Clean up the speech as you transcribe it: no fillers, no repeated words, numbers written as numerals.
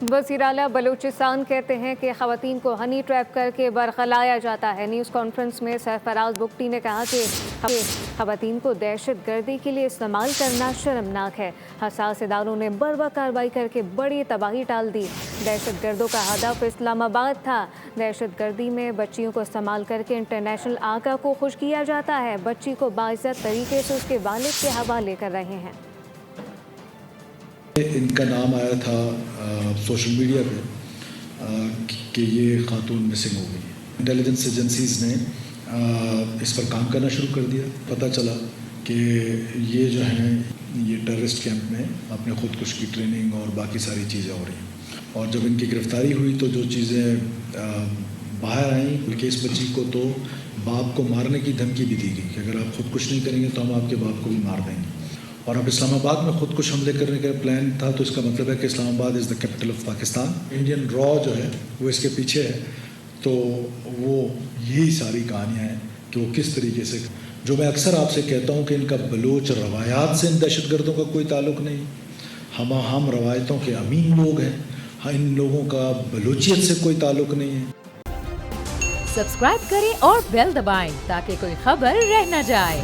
وزیر اعلیٰ بلوچستان کہتے ہیں کہ خواتین کو ہنی ٹریپ کر کے برخلایا جاتا ہے۔ نیوز کانفرنس میں سرفراز بگٹی نے کہا کہ خواتین کو دہشت گردی کے لیے استعمال کرنا شرمناک ہے۔ حساس اداروں نے بر وقت کارروائی کر کے بڑی تباہی ٹال دی۔ دہشت گردوں کا ہدف اسلام آباد تھا۔ دہشت گردی میں بچیوں کو استعمال کر کے انٹرنیشنل آقا کو خوش کیا جاتا ہے۔ بچی کو باعزت طریقے سے اس کے والد کے حوالے کر رہے ہیں۔ ان کا نام آیا تھا سوشل میڈیا پہ کہ یہ خاتون مسنگ ہو گئی۔ انٹیلیجنس ایجنسیز نے اس پر کام کرنا شروع کر دیا۔ پتہ چلا کہ یہ جو ہیں یہ ٹیررسٹ کیمپ میں اپنے خودکش کی ٹریننگ اور باقی ساری چیزیں ہو رہی ہیں، اور جب ان کی گرفتاری ہوئی تو جو چیزیں باہر آئیں، بلکہ اس بچی کو تو باپ کو مارنے کی دھمکی بھی دی گئی کہ اگر آپ خودکش نہیں کریں گے تو ہم آپ کے باپ کو بھی مار دیں گے۔ اور اب اسلام آباد میں خودکش حملے کرنے کا پلان تھا، تو اس کا مطلب ہے کہ Islamabad is the capital of Pakistan. Indian را جو ہے وہ اس کے پیچھے ہے۔ تو وہ یہی ساری کہانیاں ہیں کہ وہ کس طریقے سے، جو میں اکثر آپ سے کہتا ہوں کہ ان کا بلوچ روایات سے ان دہشت گردوں کا کوئی تعلق نہیں، ہم روایتوں کے امین لوگ ہیں، ان لوگوں کا بلوچیت سے کوئی تعلق نہیں ہے۔ سبسکرائب کریں اور بیل دبائیں تاکہ کوئی خبر رہ نہ جائے۔